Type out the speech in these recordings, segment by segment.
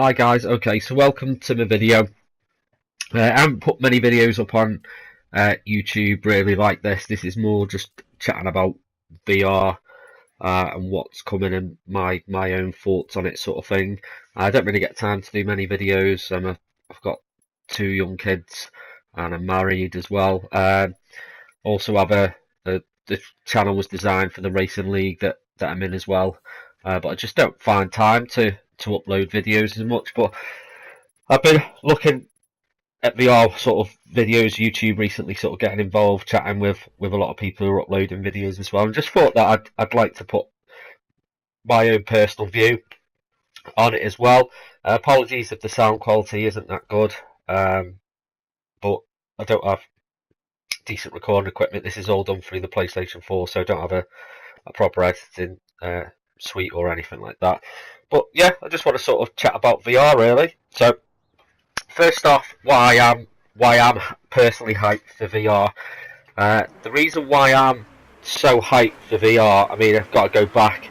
Hi guys, okay, so welcome to my video. I haven't put many videos up on YouTube really like this. This is more just chatting about VR and what's coming and my own thoughts on it sort of thing. I don't really get time to do many videos. I've got two young kids and I'm married as well. Also have the channel was designed for the racing league that I'm in as well. But I just don't find time to upload videos as much. But I've been looking at VR sort of videos, YouTube recently, sort of getting involved, chatting with a lot of people who are uploading videos as well, and just thought that I'd like to put my own personal view on it as well. Apologies if the sound quality isn't that good, but I don't have decent recording equipment. This is all done through the PlayStation 4, so I don't have a proper editing suite or anything like that. But yeah, I just want to sort of chat about VR really. So first off, why I'm personally hyped for VR. The reason why I'm so hyped for VR, I mean, I've got to go back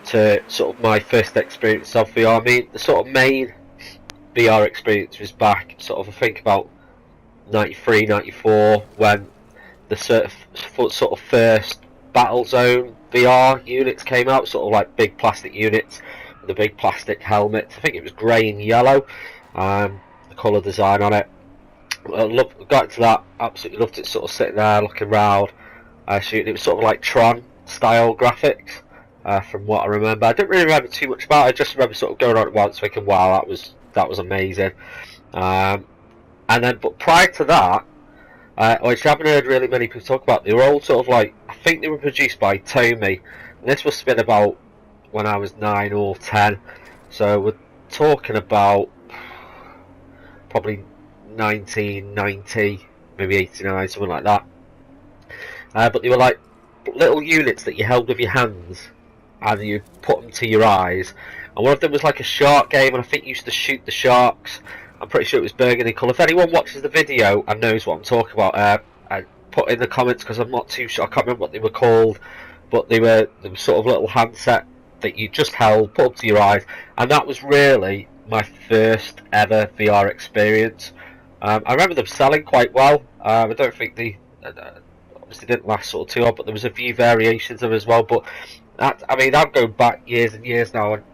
to sort of my first experience of VR. I mean, the sort of main VR experience was back, sort of, I think about 93, 94, when the sort of first Battlezone VR units came out, sort of like big plastic units, with the big plastic helmets. I think it was grey and yellow. The colour design on it. Got into that, absolutely loved it, sort of sitting there looking round, shooting. It was sort of like Tron style graphics, from what I remember. I don't really remember too much about it. I just remember sort of going on it once thinking, wow, that was amazing. And then, but prior to that, which I haven't heard really many people talk about, they were all sort of like, I think they were produced by Tomy, and this must have been about when I was 9 or 10, so we're talking about probably 1990, maybe 89, something like that. But they were like little units that you held with your hands, and you put them to your eyes. And one of them was like a shark game, and I think you used to shoot the sharks. I'm pretty sure it was burgundy colour. If anyone watches the video and knows what I'm talking about, put in the comments, because I'm not too sure. I can't remember what they were called, but they were sort of little handset that you just held, put up to your eyes, and that was really my first ever VR experience. I remember them selling quite well. I don't think they obviously didn't last sort of too long, but there was a few variations of them as well. But I mean, I'm going back years and years now, and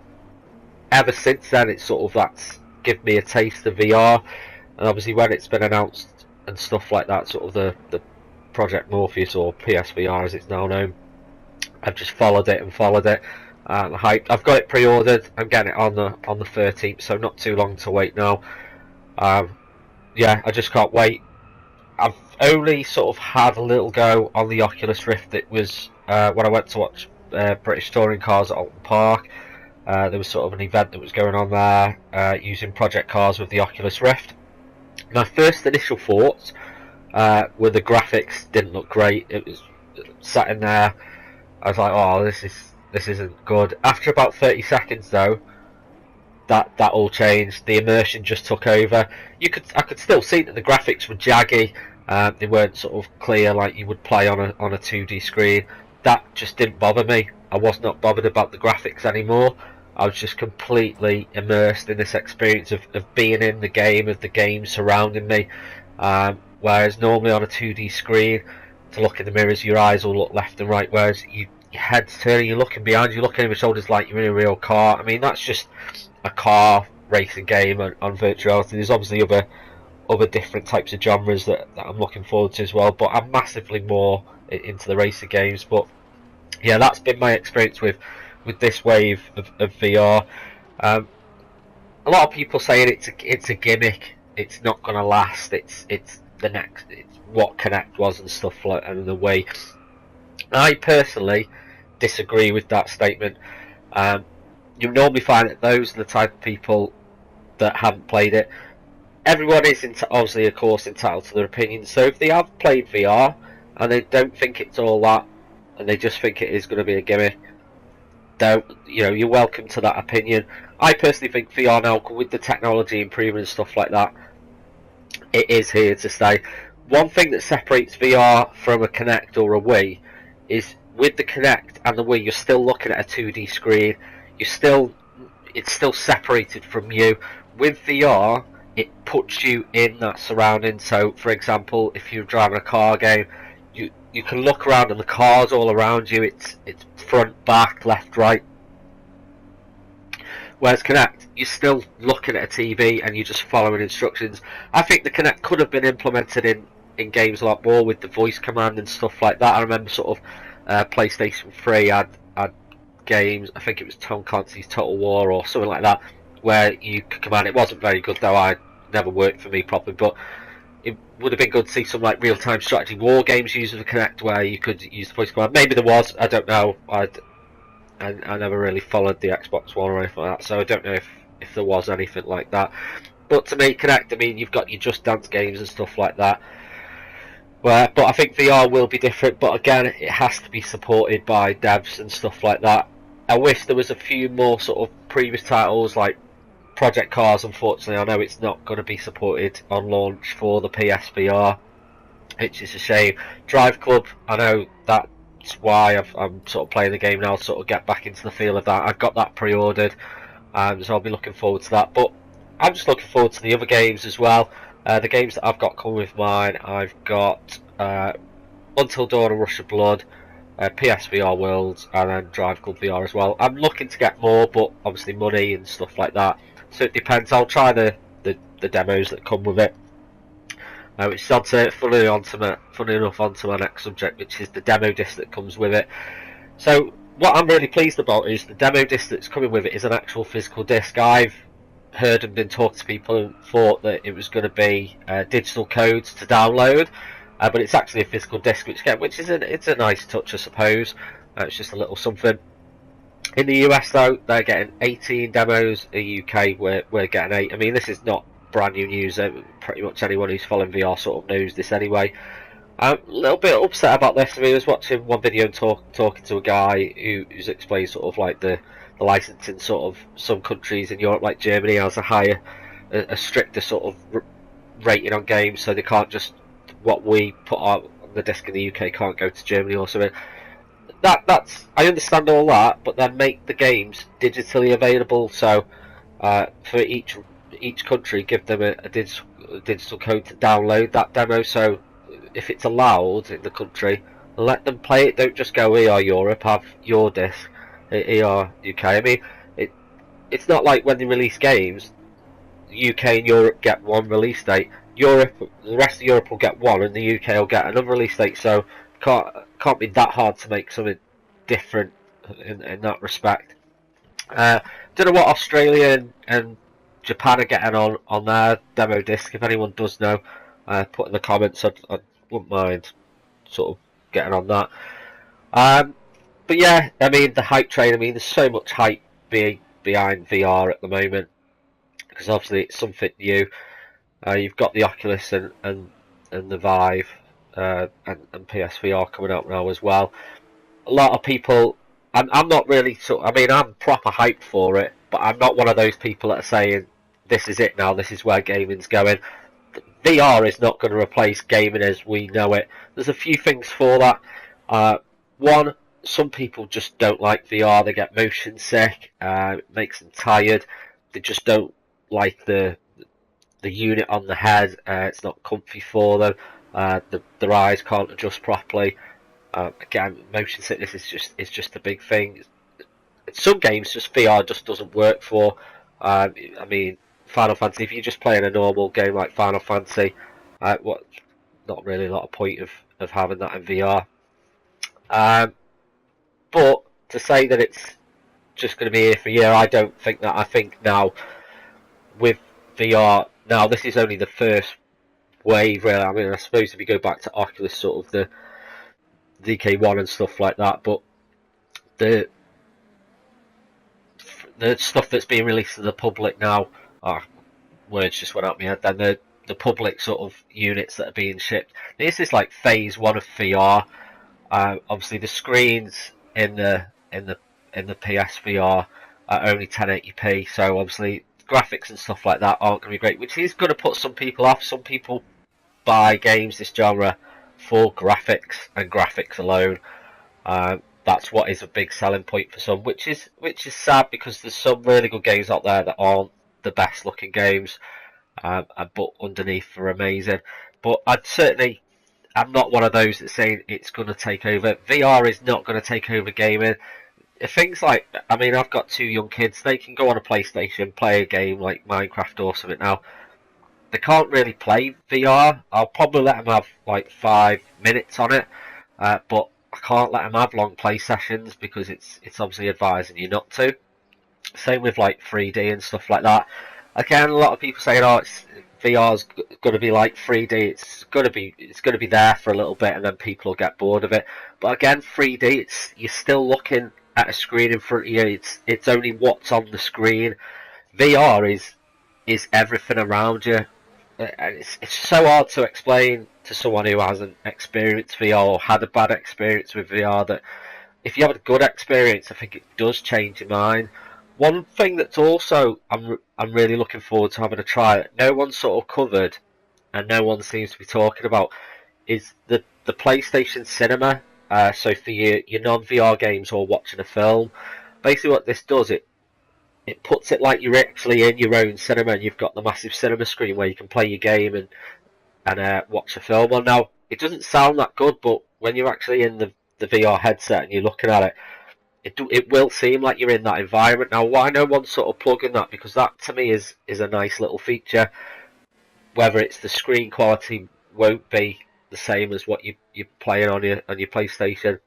ever since then, it's sort of that's given me a taste of VR. And obviously, when it's been announced and stuff like that, sort of the Project Morpheus or PSVR as it's now known, I've just followed it and followed it. Hyped. I've got it pre-ordered. I'm getting it on the 13th, so not too long to wait now. Yeah, I just can't wait. I've only sort of had a little go on the Oculus Rift. It was when I went to watch British Touring Cars at Alton Park. There was sort of an event that was going on there using project cars with the Oculus Rift. My first initial thoughts were the graphics didn't look great. It was sat in there. I was like, oh, this isn't good. After about 30 seconds though, that all changed. The immersion just took over. I could still see that the graphics were jaggy. They weren't sort of clear like you would play on a 2D screen. That just didn't bother me. I was not bothered about the graphics anymore. I was just completely immersed in this experience of being in the game, of the game surrounding me. Whereas normally on a 2D screen, to look in the mirrors, your eyes will look left and right, whereas your head's turning, you're looking behind, you're looking over your shoulders like you're in a real car. I mean, that's just a car racing game on virtual reality. There's obviously other different types of genres that I'm looking forward to as well, but I'm massively more into the racing games. But yeah, that's been my experience with this wave of VR. A lot of people saying it's a gimmick, it's not going to last, it's the next, it's what Kinect was and stuff like, and the way. I personally disagree with that statement. You normally find that those are the type of people that haven't played it. Everyone is obviously, of course, entitled to their opinion. So if they have played VR and they don't think it's all that, and they just think it is going to be a gimmick, you're welcome to that opinion. I personally think VR now, with the technology improving and stuff like that, it is here to stay. One thing that separates VR from a Kinect or a Wii is with the Kinect and the Wii, you're still looking at a 2D screen. You're still it's still separated from you. With VR, it puts you in that surrounding. So, for example, if you're driving a car game, you can look around and the cars all around you. It's front, back, left, right. Whereas Kinect, you're still looking at a TV and you're just following instructions. I think the Kinect could have been implemented in games a lot more with the voice command and stuff like that. I remember sort of PlayStation 3 had games, I think it was Tom Clancy's Total War or something like that, where you could command. It wasn't very good though, I never worked for me properly, but it would have been good to see some like real-time strategy war games using the Kinect where you could use the voice command. Maybe there was, I don't know. I never really followed the Xbox One or anything like that, so I don't know if there was anything like that. But to me, Kinect, I mean, you've got your Just Dance games and stuff like that. But I think VR will be different, but again, it has to be supported by devs and stuff like that. I wish there was a few more sort of previous titles like Project Cars. Unfortunately, I know it's not going to be supported on launch for the PSVR, which is a shame. Driveclub, I know that's why I'm sort of playing the game now, sort of get back into the feel of that. I've got that pre-ordered, so I'll be looking forward to that. But I'm just looking forward to the other games as well. The games that I've got coming with mine, I've got Until Dawn and Rush of Blood, PSVR Worlds, and then Driveclub VR as well. I'm looking to get more, but obviously money and stuff like that. So it depends. I'll try the demos that come with it. Which is funny enough onto my next subject, which is the demo disc that comes with it. So what I'm really pleased about is the demo disc that's coming with it is an actual physical disc. I've heard and been talking to people and thought that it was going to be digital codes to download, but it's actually a physical disc, which is it's a nice touch, I suppose. It's just a little something. In the US though, they're getting 18 demos. In the UK, we're getting 8. I mean, this is not brand new news. Pretty much anyone who's following VR sort of knows this anyway. I'm a little bit upset about this. I mean, I was watching one video and talking to a guy who's explained sort of like the licensing sort of some countries in Europe, like Germany, has a stricter sort of rating on games, so they can't just what we put out on the disc in the UK can't go to Germany or something. That's I understand all that, but then make the games digitally available. So for each country, give them a digital code to download that demo. So if it's allowed in the country, let them play it. Don't just go, "We are Europe, have your disc." ER UK. I mean, it's not like when they release games, UK and Europe get one release date. The rest of Europe will get one, and the UK will get another release date. So can't be that hard to make something different in that respect. Don't know what Australia and Japan are getting on their demo disc. If anyone does know, put in the comments. I wouldn't mind sort of getting on that. But yeah, I mean, the hype train, I mean, there's so much hype behind VR at the moment, because obviously it's something new. You've got the Oculus and the Vive and PSVR coming out now as well. A lot of people, I'm not really, I mean, I'm proper hyped for it, but I'm not one of those people that are saying, this is it now, this is where gaming's going. VR is not going to replace gaming as we know it. There's a few things for that. One, some people just don't like VR. They get motion sick. It makes them tired. They just don't like the unit on the head. It's not comfy for them. Their eyes can't adjust properly. Again, motion sickness is just a big thing. Some games, just VR just doesn't work for. I mean, Final Fantasy. If you're just playing a normal game like Final Fantasy, not really a lot of point of having that in VR. But to say that it's just going to be here for a year, I don't think that. I think now with VR, now this is only the first wave, really. I mean, I suppose if you go back to Oculus, sort of the DK1 and stuff like that, but the stuff that's being released to the public now, words just went out my head. Then the public sort of units that are being shipped. This is like phase 1 of VR. Obviously, the screens in the PSVR are only 1080p, so obviously graphics and stuff like that aren't going to be great, which is going to put some people off. Some people buy games this genre for graphics and graphics alone. that's what is a big selling point for some, which is sad, because there's some really good games out there that aren't the best looking games, but underneath are amazing. But I'm not one of those that's saying it's going to take over. VR is not going to take over gaming. Things like, I mean, I've got 2 young kids. They can go on a PlayStation, play a game like Minecraft or something. Now, they can't really play VR. I'll probably let them have like 5 minutes on it, but I can't let them have long play sessions, because it's obviously advising you not to. Same with like 3D and stuff like that. Again, a lot of people saying, "Oh, VR's going to be like 3D. It's going to be there for a little bit, and then people will get bored of it." But again, 3D, you're still looking at a screen in front of you. It's only what's on the screen. VR is everything around you. And it's so hard to explain to someone who hasn't experienced VR or had a bad experience with VR, that if you have a good experience, I think it does change your mind. One thing that's also I'm really looking forward to having a try that no one's sort of covered and no one seems to be talking about is the PlayStation Cinema. So for your non-VR games or watching a film, basically what this does, it puts it like you're actually in your own cinema, and you've got the massive cinema screen where you can play your game and watch a film on. Now, it doesn't sound that good, but when you're actually in the VR headset and you're looking at it, it will seem like you're in that environment. Now, why no one's sort of plugging that? Because that to me is a nice little feature. Whether it's the screen quality won't be the same as what you're playing on your PlayStation,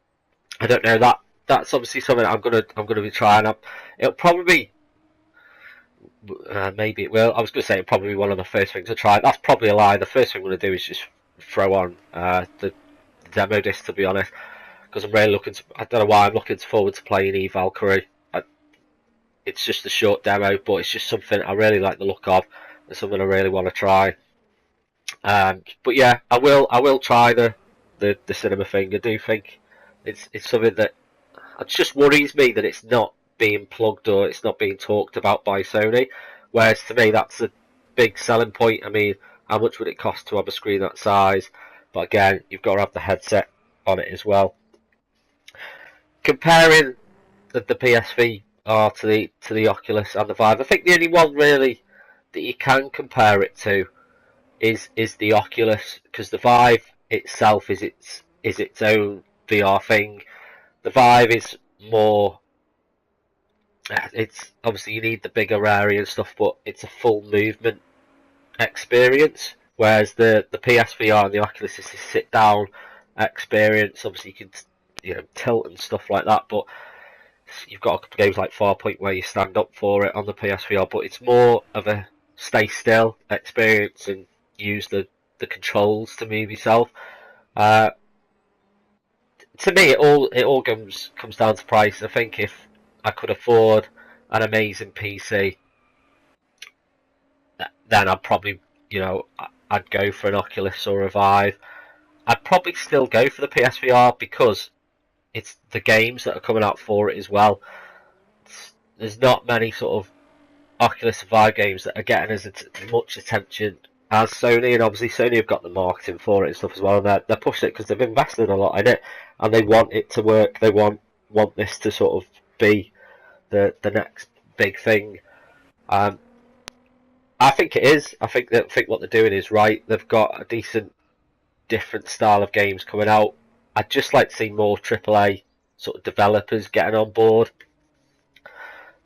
I don't know. That's obviously something I'm gonna be trying. It'll probably maybe it will. I was gonna say it'll probably be one of the first things to try. That's probably a lie. The first thing I'm gonna do is just throw on the demo disc, to be honest, because I'm really I don't know why I'm looking forward to playing Valkyrie. It's just a short demo, but it's just something I really like the look of, and something I really want to try. But yeah, I will try the cinema thing. I do think it's something that it just worries me that it's not being plugged or it's not being talked about by Sony. Whereas to me, that's a big selling point. I mean, how much would it cost to have a screen that size? But again, you've got to have the headset on it as well. Comparing the PSVR to the Oculus and the Vive, I think the only one really that you can compare it to is the Oculus, because the Vive itself is its own VR thing. The Vive is more. It's obviously you need the bigger area and stuff, but it's a full movement experience. Whereas the PSVR and the Oculus is a sit down experience. Obviously you can tilt and stuff like that, but you've got a couple of games like Farpoint where you stand up for it on the PSVR, but it's more of a stay still experience and use the controls to move yourself. To me, it all comes down to price. I think if I could afford an amazing PC, then I'd probably, I'd go for an Oculus or a Vive. I'd probably still go for the PSVR because it's the games that are coming out for it as well. There's not many sort of Oculus and Vive games that are getting as much attention as Sony, and obviously Sony have got the marketing for it and stuff as well, and they're pushing it because they've invested a lot in it, and they want it to work. They want this to sort of be the next big thing. I think it is. I think what they're doing is right. They've got a decent, different style of games coming out. I'd just like to see more AAA sort of developers getting on board.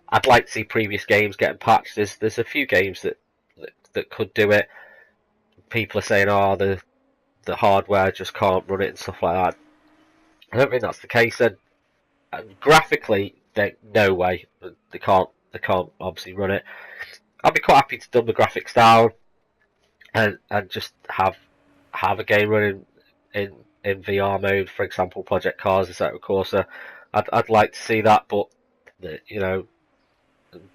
I'd like to see previous games getting patched. There's a few games that could do it. People are saying, the hardware just can't run it and stuff like that. I don't think that's the case. And graphically, no way they can't obviously run it. I'd be quite happy to dumb the graphics down and just have a game running in VR mode, for example, Project Cars, etc. Corsa. I'd like to see that, but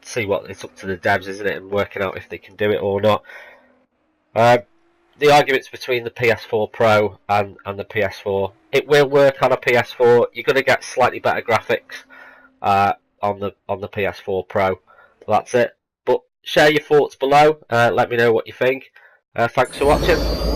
see what it's up to the devs, isn't it, and working out if they can do it or not. The arguments between the PS4 Pro and the PS4, it will work on a PS4. You're going to get slightly better graphics on the PS4 Pro. That's it. But share your thoughts below. Let me know what you think. Thanks for watching.